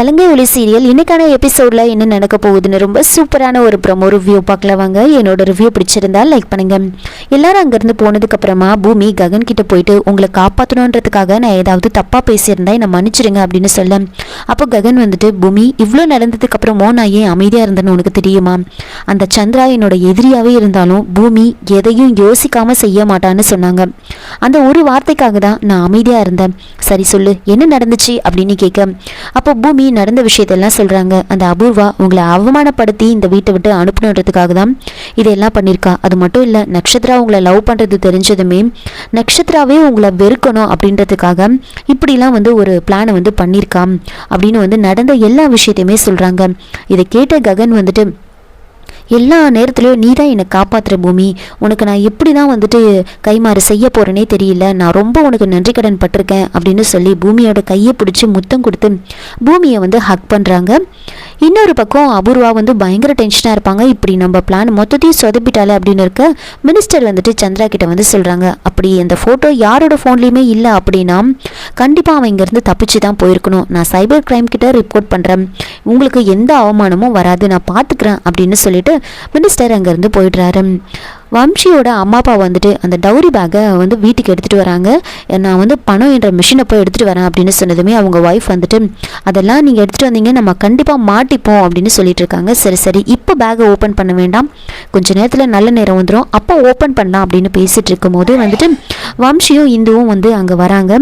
சலங்கை ஒளி சீரியல் இன்னைக்கான எபிசோட்ல என்ன நடக்க போகுதுன்னு ரொம்ப சூப்பரான ஒரு ப்ரோமோ ரிவ்யூ பார்க்கலாம் வாங்க. என்னோட ரிவ்யூ பிடிச்சிருந்தா லைக் பண்ணுங்க. எல்லாரும் அங்கிருந்து போனதுக்கு அப்புறமா பூமி ககன் கிட்ட போயிட்டு உங்களை காப்பாற்றணுன்றதுக்காக நான் ஏதாவது தப்பா பேசியிருந்தா என்னை மன்னிச்சிடுங்க அப்படின்னு சொல்ல, அப்போ ககன் வந்துட்டு பூமி இவ்வளோ நடந்ததுக்கு அப்புறமோ நான் ஏன் அமைதியா இருந்தேன்னு உனக்கு தெரியுமா? அந்த சந்திரா என்னோட எதிரியாவே இருந்தாலும் பூமி எதையும் யோசிக்காம செய்ய மாட்டான்னு சொன்னாங்க. அந்த ஒரு வார்த்தைக்காக தான் நான் அமைதியா இருந்தேன். சரி சொல்லு என்ன நடந்துச்சு அப்படின்னு கேட்க, அப்போ பூமி நடந்த விஷயத்தெல்லாம் சொல்றாங்க. அந்த அபூர்வா உங்களை அவமானப்படுத்தி இந்த வீட்டை விட்டு அனுப்பணுன்றதுக்காக தான் இதெல்லாம் பண்ணியிருக்கா. அது மட்டும் இல்லை, நட்சத்திரா உங்களை லவ் பண்ணுறது தெரிஞ்சதுமே நட்சத்திராவே உங்களை வெறுக்கணும் அப்படின்றதுக்காக இப்படிலாம் ஒரு பிளானை பண்ணியிருக்கா அப்படின்னு நடந்த எல்லா விஷயத்தையுமே சொல்றாங்க. இதை கேட்ட ககன் எல்லா நேரத்துலையும் நீ தான் என்னை காப்பாற்றுற பூமி, உனக்கு நான் எப்படி தான் கைமாறு செய்ய போகிறேனே தெரியல, நான் ரொம்ப உனக்கு நன்றி கடன் பட்டிருக்கேன் அப்படின்னு சொல்லி பூமியோட கையை பிடிச்சி முத்தம் கொடுத்து பூமியை ஹக் பண்ணுறாங்க. இன்னொரு பக்கம் அபூர்வா பயங்கர டென்ஷனாக இருப்பாங்க. இப்படி நம்ம பிளான் மொத்தத்தையும் சொதப்பிட்டாலே அப்படின்னு இருக்க மினிஸ்டர் சந்திரா கிட்ட சொல்கிறாங்க, அப்படி அந்த ஃபோட்டோ யாரோட ஃபோன்லேயுமே இல்லை அப்படின்னா கண்டிப்பாக அவன் இங்கேருந்து தப்பிச்சு தான் போயிருக்கணும். நான் சைபர் கிரைம் கிட்ட ரிப்போர்ட் பண்ணுறேன், உங்களுக்கு எந்த அவமானமும் வராது, நான் பார்த்துக்கிறேன் அப்படின்னு சொல்லிட்டு மினிஸ்டர் அங்கேருந்து போயிடுறாரு. வம்சியோட அம்மா அப்பா அந்த டவுரி பேக்கை வீட்டுக்கு எடுத்துகிட்டு வராங்க. நான் பணம் என்ற மிஷினை போய் எடுத்துகிட்டு வரேன் அப்படின்னு சொன்னதுமே அவங்க ஒய்ஃப் அதெல்லாம் நீங்கள் எடுத்துகிட்டு வந்தீங்க நம்ம கண்டிப்பாக மாட்டிப்போம் அப்படின்னு சொல்லிட்டு இருக்காங்க. சரி சரி இப்போ பேக்கை ஓப்பன் பண்ண வேண்டாம், கொஞ்சம் நேரத்தில் நல்ல நேரம் வந்துடும், அப்போ ஓப்பன் பண்ணலாம் அப்படின்னு பேசிகிட்டு இருக்கும் போது வம்சியும் இந்துவும் அங்கே வராங்க.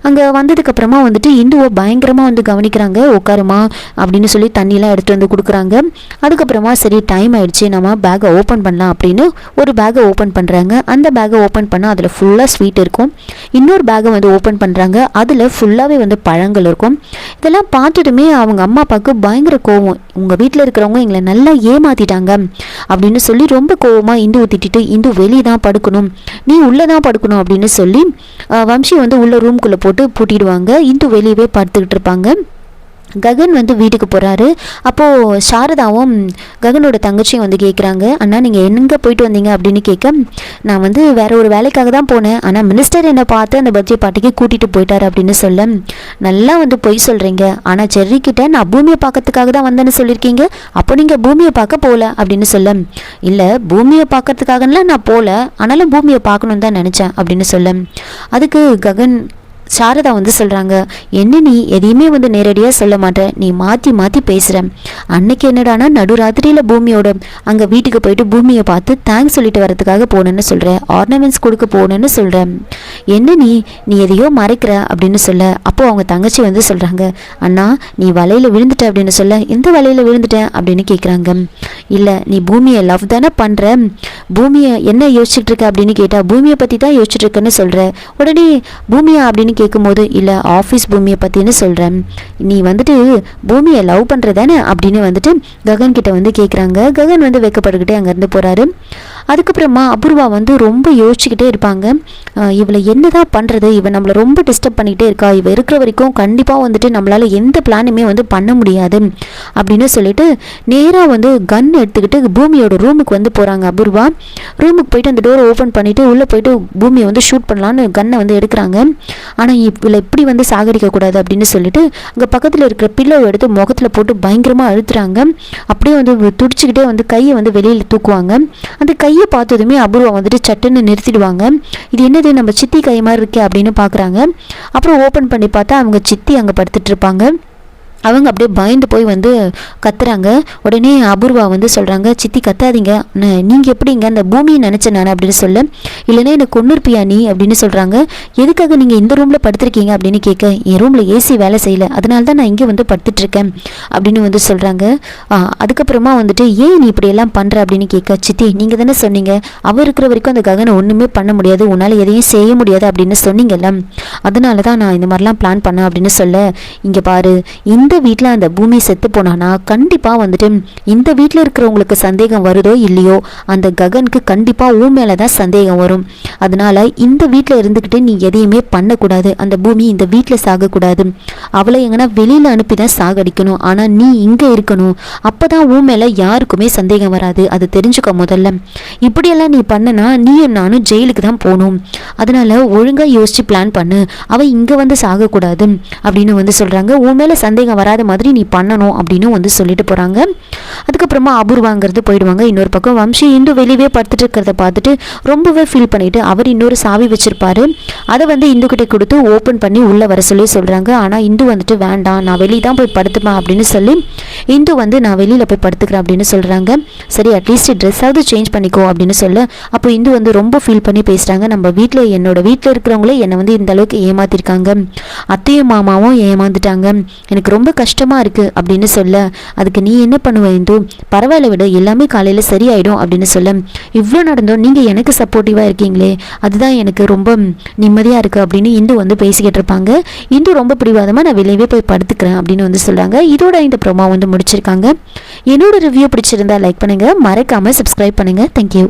அங்கே வந்ததுக்கப்புறமா இந்துவை பயங்கரமாக கவனிக்கிறாங்க. உட்காருமா அப்படின்னு சொல்லி தண்ணியெலாம் எடுத்துகிட்டு கொடுக்குறாங்க. அதுக்கப்புறமா சரி டைம் ஆயிடுச்சு நம்ம பேக்கை ஓப்பன் பண்ணலாம் அப்படின்னு ஒரு பேக்கை ஓப்பன் பண்ணுறாங்க. அந்த பேக்கை ஓப்பன் பண்ணால் அதில் ஃபுல்லாக ஸ்வீட் இருக்கும். இன்னொரு பேக்கை ஓப்பன் பண்ணுறாங்க, அதில் ஃபுல்லாகவே பழங்கள் இருக்கும். இதெல்லாம் பார்த்துட்டுமே அவங்க அம்மா அப்பாவுக்கு பயங்கர கோவம், உங்கள் வீட்டில் இருக்கிறவங்க எங்களை நல்லா ஏமாற்றிட்டாங்க அப்படின்னு சொல்லி ரொம்ப கோவமாக இந்துவை திட்டிட்டு இந்து வெளியே தான் படுக்கணும், நீ உள்ளே தான் படுக்கணும் அப்படின்னு சொல்லி வம்சி உள்ள ரூம்குள்ளே போட்டு பூட்டிடுவாங்க. இந்து வெளியவே படுத்துக்கிட்டு இருப்பாங்க. ககன் வீட்டுக்கு போகிறாரு. அப்போது சாரதாவும் ககனோட தங்கச்சியும் கேட்குறாங்க, அண்ணா நீங்கள் எங்கே போயிட்டு வந்தீங்க அப்படின்னு கேட்க, நான் வேற ஒரு வேலைக்காக தான் போனேன், ஆனால் மினிஸ்டர் என்னை பார்த்து அந்த பர்த்டே பார்ட்டிக்கு கூட்டிகிட்டு போயிட்டார் அப்படின்னு சொல்ல, நல்லா பொய் சொல்கிறீங்க, ஆனால் செர்ரிக்கிட்ட நான் பூமியை பார்க்கறதுக்காக தான் வந்தேன்னு சொல்லியிருக்கீங்க, அப்போ நீங்கள் பூமியை பார்க்க போகல அப்படின்னு சொல்ல, இல்லை பூமியை பார்க்கறதுக்காகலாம் நான் போகல, ஆனாலும் பூமியை பார்க்கணுன்னு தான் நினச்சேன் அப்படின்னு சொல்ல, அதுக்கு ககன் சாரதா சொல்கிறாங்க, என்ன நீ எதையுமே நேரடியாக சொல்ல மாட்டேன், நீ மாற்றி மாற்றி பேசுகிற, அன்னைக்கு என்னடானா நடுராத்திரியில் பூமியோட அங்கே வீட்டுக்கு போயிட்டு பூமியை பார்த்து தேங்க்ஸ் சொல்லிட்டு வரதுக்காக போனேன்னு சொல்கிறேன், ஆர்னமெண்ட்ஸ் கொடுக்க போனேன்னு சொல்கிறேன், என்ன நீ எதையோ மறைக்கிற அப்படின்னு சொல்ல, அப்போது அவங்க தங்கச்சி சொல்கிறாங்க, அண்ணா நீ வலையில் விழுந்துட்ட அப்படின்னு சொல்ல, எந்த வலையில் விழுந்துட்டேன் அப்படின்னு கேட்குறாங்க. இல்லை நீ பூமியை லவ் தானே பண்ணுற, பூமியை என்ன யோசிச்சுட்டு இருக்க அப்படின்னு கேட்டால் பூமியை பற்றி தான் யோசிச்சுட்டு இருக்கேன்னு சொல்கிற, உடனே பூமியா அப்படின்னு கேட்கும்போது இல்லை ஆஃபீஸ் பூமியை பற்றின்னு சொல்கிறேன், நீ பூமியை லவ் பண்ணுறதானே அப்படின்னு ககன் கிட்ட கேட்குறாங்க. ககன் வெக்கப்பட்டுக்கிட்டே அங்கேருந்து போகிறாரு. அதுக்கப்புறமா அபூர்வா ரொம்ப யோசிச்சுக்கிட்டே இருப்பாங்க, இவளை என்ன தான் பண்ணுறது, இவன் நம்மளை ரொம்ப டிஸ்டர்ப் பண்ணிகிட்டே இருக்கா, இவ இருக்கிற வரைக்கும் கண்டிப்பாக நம்மளால் எந்த பிளானுமே பண்ண முடியாது அப்படின்னு சொல்லிட்டு நேராக கன் எடுத்துக்கிட்டு பூமியோட ரூமுக்கு போகிறாங்க. அபூர்வா ரூமுக்கு போயிட்டு அந்த டோரை ஓப்பன் பண்ணிவிட்டு உள்ளே போயிட்டு பூமியை ஷூட் பண்ணலான்னு கன்னை எடுக்கிறாங்க. ஆனால் இவளை இப்படி சாகடிக்கக்கூடாது அப்படின்னு சொல்லிட்டு அங்கே பக்கத்தில் இருக்கிற பில்லோ எடுத்து முகத்தில் போட்டு பயங்கரமாக அழுத்துறாங்க. அப்படியே துடிச்சுக்கிட்டே கையை வெளியில் தூக்குவாங்க. அந்த கையை பார்த்ததுமே அபூர்வா சட்டுன்னு நிறுத்திடுவாங்க. இது என்னது நம்ம சித்தி கை மாதிரி இருக்கே அப்படின்னு பார்க்குறாங்க. அப்புறம் ஓப்பன் பண்ணி பார்த்தா அவங்க சித்தி அங்கே படுத்துட்டு இருப்பாங்க. அவங்க அப்படியே பயந்து போய் கத்துறாங்க. உடனே அபூர்வா சொல்கிறாங்க, சித்தி கத்தாதீங்க, நீங்கள் எப்படிங்க அந்த பூமியை நினச்சேன் நான் அப்படின்னு சொல்ல, இல்லைன்னா எனக்கு கொன்னுருப்பியா நீ அப்படின்னு சொல்கிறாங்க. எதுக்காக நீங்கள் இந்த ரூமில் படுத்துருக்கீங்க அப்படின்னு கேட்க, என் ரூமில் ஏசி வேலை செய்யலை, அதனால தான் நான் இங்கே படுத்துட்ருக்கேன் அப்படின்னு சொல்கிறாங்க. அதுக்கப்புறமா ஏன் நீ இப்படியெல்லாம் பண்ணுற அப்படின்னு கேட்க, சித்தி நீங்கள் தானே சொன்னீங்க அவர் இருக்கிற வரைக்கும் அந்த ககனை ஒன்றுமே பண்ண முடியாது, உன்னால் எதையும் செய்ய முடியாது அப்படின்னு சொன்னீங்கல்ல, அதனால தான் நான் இந்த மாதிரிலாம் பிளான் பண்ணேன் அப்படின்னு சொல்ல, இங்கே பாரு இந்த வீட்டில் அந்த பூமி செத்து போனானா கண்டிப்பாக இந்த வீட்டில் இருக்கிறவங்களுக்கு சந்தேகம் வருதோ இல்லையோ அந்த ககனுக்கு கண்டிப்பாக ஊ மேலே தான் சந்தேகம் வரும். அதனால இந்த வீட்டில் இருந்துக்கிட்டு நீ எதையுமே பண்ணக்கூடாது, அந்த பூமி இந்த வீட்டில் சாகக்கூடாது, அவளை எங்கன்னா வெளியில் அனுப்பி தான் சாகடிக்கணும், ஆனால் நீ இங்கே இருக்கணும், அப்போ தான் ஊ மேலே யாருக்குமே சந்தேகம் வராது, அது தெரிஞ்சுக்க முதல்ல. இப்படியெல்லாம் நீ பண்ணனா நீயும் நானும் ஜெயிலுக்கு தான் போகணும், அதனால ஒழுங்காக யோசிச்சு பிளான் பண்ணு, அவள் இங்கே சாகக்கூடாது அப்படின்னு சொல்கிறாங்க. ஊ மேலே சந்தேகம் வராத மாதிரி நீ பண்ணணும் அப்படின்னு வந்து சொல்லிட்டு போகிறாங்க. அதுக்கப்புறமா அபூர்வாங்கிறது போயிடுவாங்க. இன்னொரு பக்கம் வம்சி இந்து வெளியவே படுத்துட்டு இருக்கிறத பார்த்துட்டு ரொம்பவே ஃபீல் பண்ணிட்டு அவர் இன்னொரு சாவி வச்சிருப்பாரு, அதை வந்து இந்துக்கிட்ட கொடுத்து ஓப்பன் பண்ணி உள்ளே வர சொல்லி சொல்கிறாங்க. ஆனால் இந்து வந்துட்டு வேண்டாம், நான் வெளியே தான் போய் படுத்துப்பேன் அப்படின்னு சொல்லி இந்து வந்து நான் வெளியில் போய் படுத்துக்கிறேன் அப்படின்னு சொல்கிறாங்க. சரி அட்லீஸ்ட் ட்ரெஸ்ஸாவது சேஞ்ச் பண்ணிக்கோ அப்படின்னு சொல்ல அப்போ இந்து வந்து ரொம்ப ஃபீல் பண்ணி பேசுகிறாங்க. நம்ம வீட்டில் என்னோட வீட்டில் இருக்கிறவங்களே என்னை வந்து இந்த அளவுக்கு ஏமாத்திருக்காங்க, அத்தையும் மாமாவும் ஏமாந்துட்டாங்க, எனக்கு ரொம்ப கஷ்டமாக இருக்குது அப்படின்னு சொல்ல அதுக்கு நீ என்ன பண்ணுவ இந்து, பரவாயில்ல விட எல்லாமே காலையில் சரியாயிடும் அப்படின்னு சொல்ல இவ்வளோ நடந்தோம் நீங்கள் எனக்கு சப்போர்ட்டிவாக இருக்கீங்களே அதுதான் எனக்கு ரொம்ப நிம்மதியாக இருக்குது அப்படின்னு இந்து வந்து பேசிக்கிட்டு இருப்பாங்க. இந்து ரொம்ப பிடிவாதமாக நான் வெளியவே போய் படுத்துக்கிறேன் அப்படின்னு வந்து சொல்கிறாங்க. இதோட இந்த ப்ரோமோ வந்து முடிச்சிருக்காங்க. என்னோட ரிவ்யூ பிடிச்சிருந்தா லைக் பண்ணுங்கள், மறக்காமல் சப்ஸ்கிரைப் பண்ணுங்கள். தேங்க்யூ.